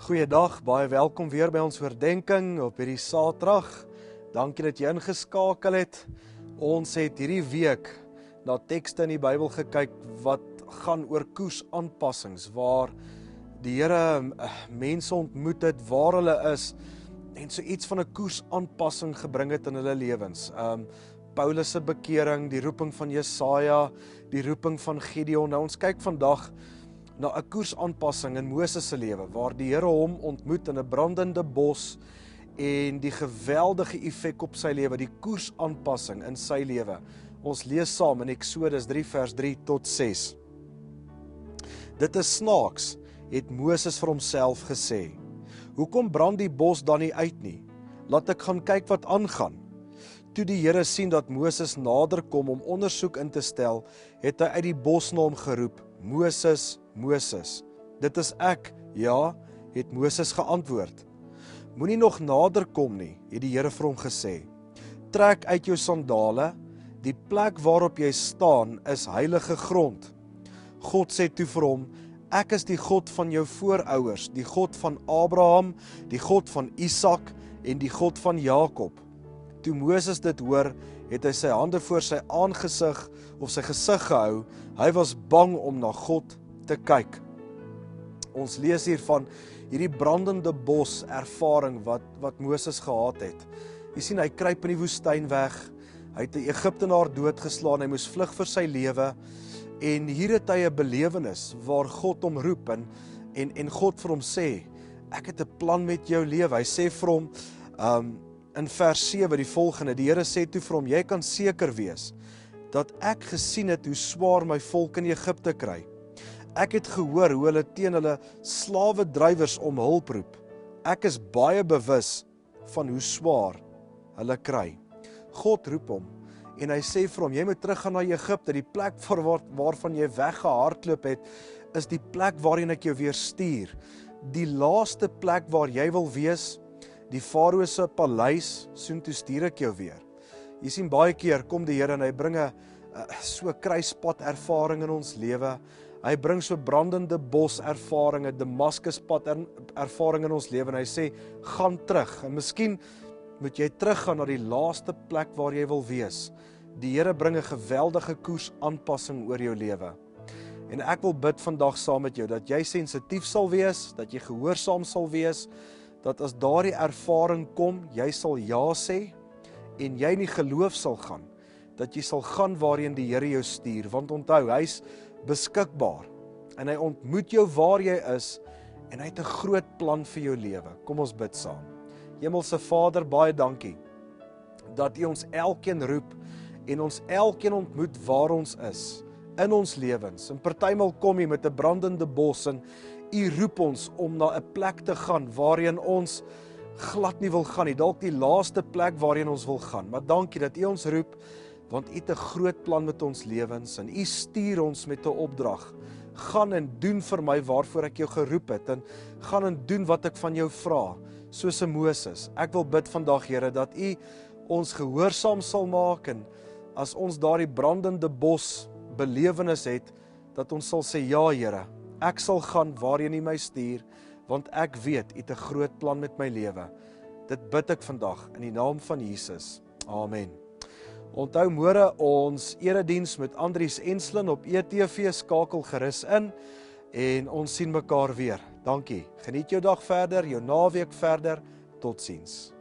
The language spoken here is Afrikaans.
Goeiedag, baie welkom weer by ons oordenking op hierdie Saterdag. Dankie dat jy ingeskakel het. Ons het hierdie week na tekste in die Bybel gekyk wat gaan oor koersaanpassings, waar die Here mense ontmoet het waar hulle is en so iets van 'n koersaanpassing gebring het in hulle lewens. Paulus se bekering, die roeping van Jesaja, die roeping van Gideon. Nou ons kyk vandag na 'n koersaanpassing in Moses se lewe, waar die Here hom ontmoet in 'n brandende bos en die geweldige effek op sy lewe, die koersaanpassing in sy lewe. Ons lees saam in Eksodus 3 vers 3 tot 6. Dit is snaaks, het Moses vir homself gesê. Hoekom brand die bos dan nie uit nie? Laat ek gaan kyk wat aangaan. Toe die Here sien dat Moses nader kom om ondersoek in te stel, het hy uit die bos na hom geroep, Moses, Moses, dit is ek, ja, het Moses geantwoord. Moenie nog nader kom nie, het die Here vir hom gesê. Trek uit jou sandale, die plek waarop jy staan is heilige grond. God sê toe vir hom, ek is die God van jou voorouers, die God van Abraham, die God van Isak en die God van Jakob. Toe Moses dit hoor, het hy sy hande voor sy aangesig of sy gesig gehou. Hy was bang om na God te kyk. Ons lees hier van hierdie brandende bos ervaring wat Moses gehad het. Jy sien, hy kruip in die woestyn weg, hy het 'n Egiptenaar doodgeslaan, hy moes vlug vir sy lewe, en hier het hy 'n belewenis waar God hom roep, en God vir hom sê, ek het 'n plan met jou lewe. Hy sê vir hom, in vers 7 die volgende, die Here sê toe vir hom, jy kan seker wees, dat ek gesien het hoe swaar my volk in Egipte kry. Ek het gehoor hoe hulle teen hulle slawedrywers om hulp roep. Ek is baie bewus van hoe swaar hulle kry. God roep hom en hy sê vir hom, jy moet teruggaan na Egipte, die plek waarvan jy weggehardloop het, is die plek waarheen ek jou weer stuur. Die laaste plek waar jy wil wees, die Farao se paleis, soontoe stuur ek jou weer. Jy sien, baie keer kom die Here en hy bring 'n so kruispad ervaring in ons lewe. Hy bring so brandende bos ervaring, 'n Damaskuspad ervaring in ons lewe en hy sê, gaan terug. En miskien moet jy teruggaan na die laaste plek waar jy wil wees. Die Here bring 'n geweldige koersaanpassing oor jou lewe. En ek wil bid vandag saam met jou, dat jy sensitief sal wees, dat jy gehoorsaam sal wees, dat as daardie ervaring kom, jy sal ja sê, en jy in die geloof sal gaan, dat jy sal gaan waarheen die Here jou stuur, want onthou, hy's beskikbaar, en hy ontmoet jou waar jy is, en hy het 'n groot plan vir jou lewe. Kom ons bid saam. Hemelse Vader, baie dankie, dat U ons elkeen roep, en ons elkeen ontmoet waar ons is, in ons lewens, en partymal kom U met 'n brandende bos, en U roep ons om na 'n plek te gaan, waarheen ons glad nie wil gaan nie, dalk die laaste plek waarheen ons wil gaan, maar dankie dat U ons roep, want U het 'n groot plan met ons lewens, en U stuur ons met 'n opdrag, gaan en doen vir my waarvoor ek jou geroep het, en gaan en doen wat ek van jou vra, soos 'n Moses. Ek wil bid vandag, Here, dat U ons gehoorsaam sal maak, en as ons daardie brandende bos belewenis het, dat ons sal sê, ja Here, ek sal gaan waarheen U my stuur, want ek weet, U het 'n groot plan met my lewe. Dit bid ek vandag, in die naam van Jesus. Amen. Onthou môre ons erediens met Andries Enslin op ETV, skakel gerus in, en ons sien mekaar weer. Dankie. Geniet jou dag verder, jou naweek verder. Totsiens.